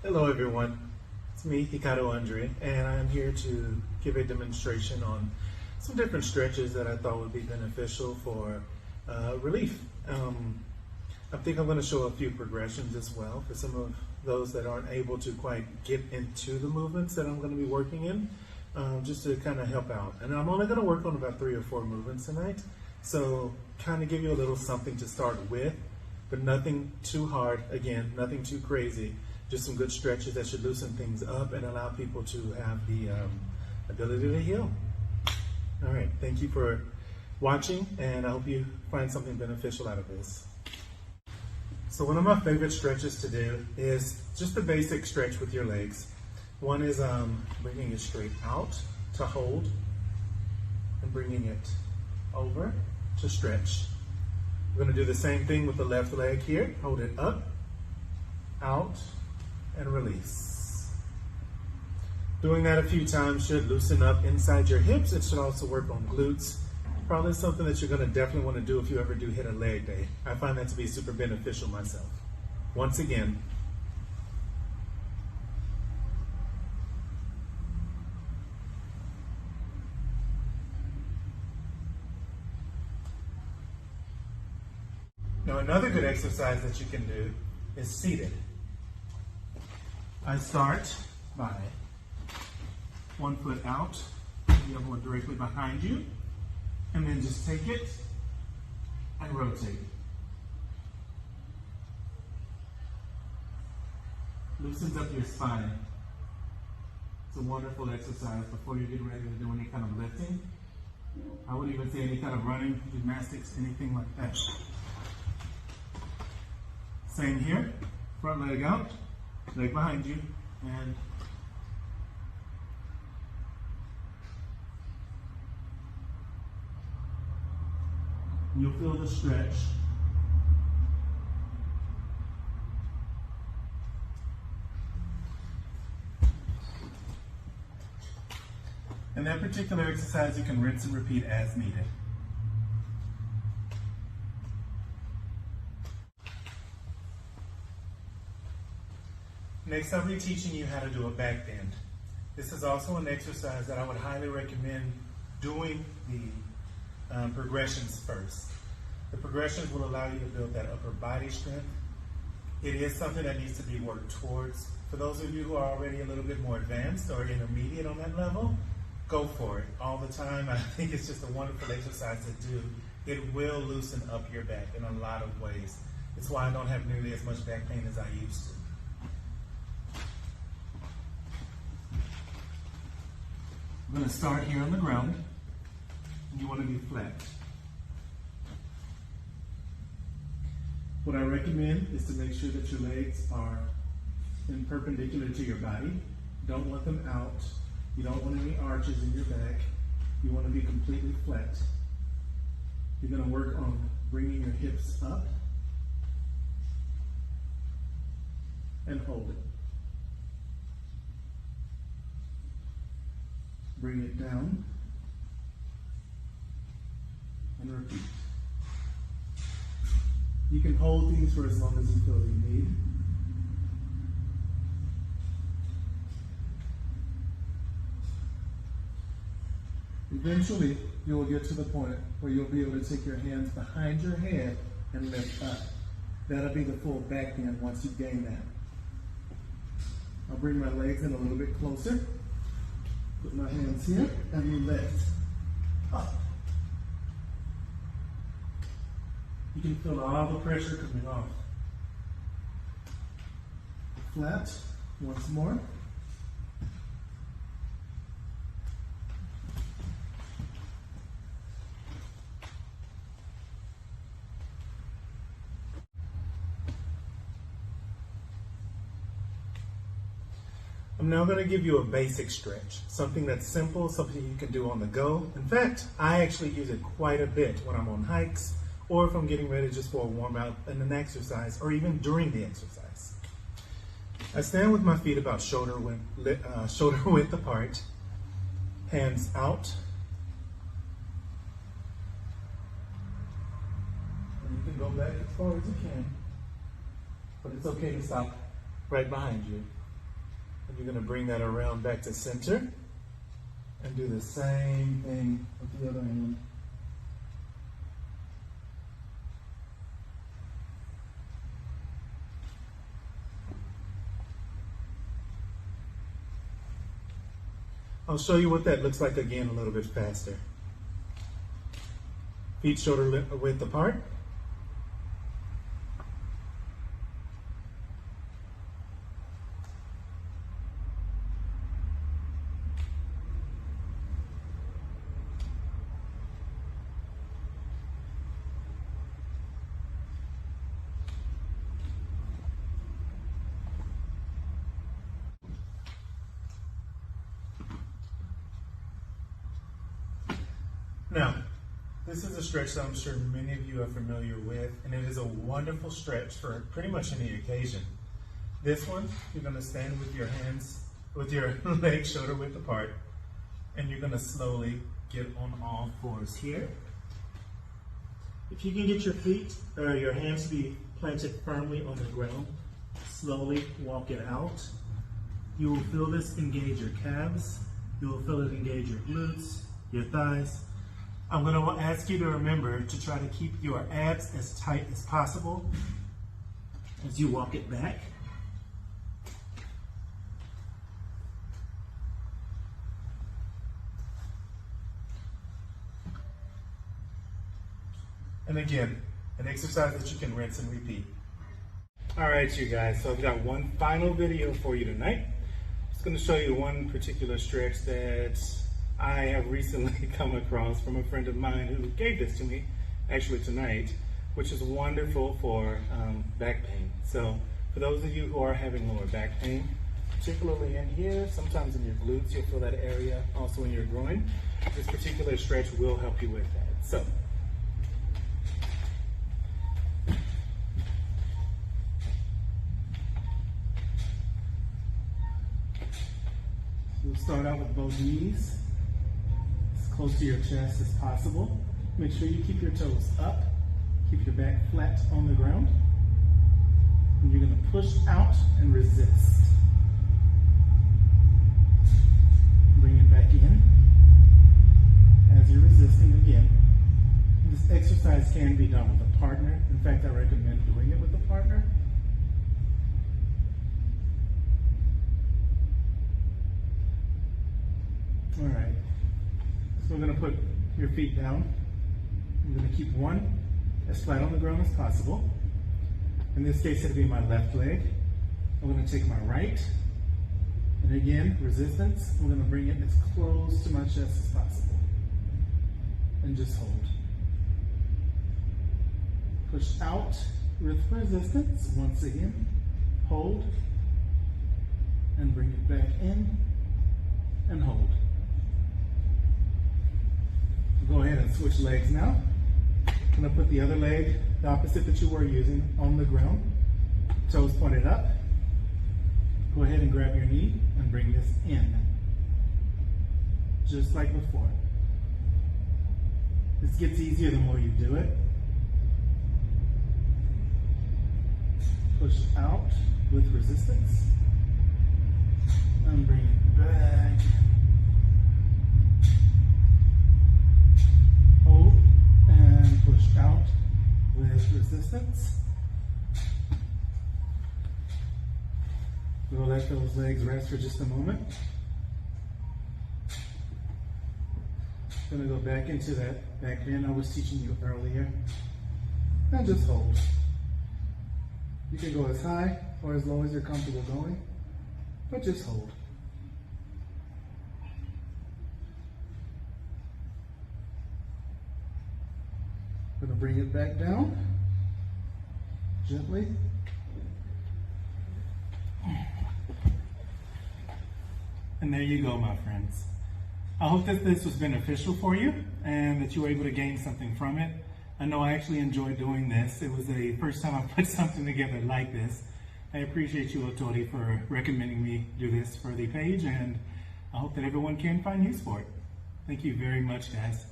Hello everyone, it's me, Hikaru Andre, and I'm here to give a demonstration on some different stretches that I thought would be beneficial for relief. I think I'm going to show a few progressions as well for some of those that aren't able to quite get into the movements that I'm going to be working in, just to kind of help out. And I'm only going to work on about 3 or 4 movements tonight, so kind of give you a little something to start with, but nothing too hard, again, nothing too crazy. Just some good stretches that should loosen things up and allow people to have the ability to heal. All right, thank you for watching, and I hope you find something beneficial out of this. So one of my favorite stretches to do is just the basic stretch with your legs. One is bringing it straight out to hold, and bringing it over to stretch. We're going to do the same thing with the left leg here. Hold it up, out, and release. Doing that a few times should loosen up inside your hips. It should also work on glutes. Probably something that you're going to definitely want to do if you ever do hit a leg day. I find that to be super beneficial myself. Once again, now another good exercise that you can do is seated. I start by one foot out, the other one directly behind you, and then just take it and rotate. Loosens up your spine. It's a wonderful exercise before you get ready to do any kind of lifting. I would even say any kind of running, gymnastics, anything like that. Same here, front leg out, leg behind you, and you'll feel the stretch. And that particular exercise you can rinse and repeat as needed. Next, I'll be teaching you how to do a back bend. This is also an exercise that I would highly recommend doing the progressions first. The progressions will allow you to build that upper body strength. It is something that needs to be worked towards. For those of you who are already a little bit more advanced or intermediate on that level, go for it all the time. I think it's just a wonderful exercise to do. It will loosen up your back in a lot of ways. It's why I don't have nearly as much back pain as I used to. I'm going to start here on the ground, and you want to be flat. What I recommend is to make sure that your legs are in perpendicular to your body. You don't want them out. You don't want any arches in your back. You want to be completely flat. You're going to work on bringing your hips up and hold it. Bring it down and repeat. You can hold these for as long as you feel you need. Eventually, you will get to the point where you'll be able to take your hands behind your head and lift up. That'll be the full back bend once you gain that. I'll bring my legs in a little bit closer. Put my hands here and we lift up. You can feel all the pressure coming off. Flat, once more. I'm now going to give you a basic stretch, something that's simple, something you can do on the go. In fact, I actually use it quite a bit when I'm on hikes or if I'm getting ready just for a warm up and an exercise, or even during the exercise. I stand with my feet about shoulder width apart, hands out. And you can go back as far as you can, but it's okay to stop right behind you. And you're going to bring that around back to center and do the same thing with the other hand. I'll show you what that looks like again a little bit faster. Feet shoulder width apart. Now, this is a stretch that I'm sure many of you are familiar with, and it is a wonderful stretch for pretty much any occasion. This one, you're going to stand with your hands, with your legs shoulder width apart, and you're going to slowly get on all fours here. If you can get your feet or your hands to be planted firmly on the ground, slowly walk it out. You will feel this engage your calves. You will feel it engage your glutes, your thighs. I'm going to ask you to remember to try to keep your abs as tight as possible as you walk it back. And again, an exercise that you can rinse and repeat. All right, you guys, so I've got one final video for you tonight. I'm just going to show you one particular stretch that I have recently come across from a friend of mine who gave this to me, actually tonight, which is wonderful for back pain. So for those of you who are having lower back pain, particularly in here, sometimes in your glutes, you'll feel that area, also in your groin, this particular stretch will help you with that. So we'll start out with both knees as close to your chest as possible. Make sure you keep your toes up, keep your back flat on the ground. And you're going to push out and resist. Bring it back in as you're resisting again. This exercise can be done with a partner. In fact, I recommend doing it with a partner. All right, so we're going to put your feet down. I'm going to keep one as flat on the ground as possible. In this case, it'll be my left leg. I'm going to take my right, and again, resistance. I'm going to bring it as close to my chest as possible, and just hold. Push out with resistance. Once again, hold, and bring it back in, and hold. Go ahead and switch legs now. I'm going to put the other leg, the opposite that you were using, on the ground. Toes pointed up. Go ahead and grab your knee and bring this in. Just like before. This gets easier the more you do it. Push out with resistance. And bring it back. Hold and push out with resistance. We'll let those legs rest for just a moment. Gonna go back into that back bend I was teaching you earlier. And just hold. You can go as high or as low as you're comfortable going, but just hold. Going to bring it back down gently. And there you go, my friends. I hope that this was beneficial for you and that you were able to gain something from it. I know I actually enjoyed doing this. It was the first time I put something together like this. I appreciate you, Otori, for recommending me do this for the page, and I hope that everyone can find use for it. Thank you very much, guys.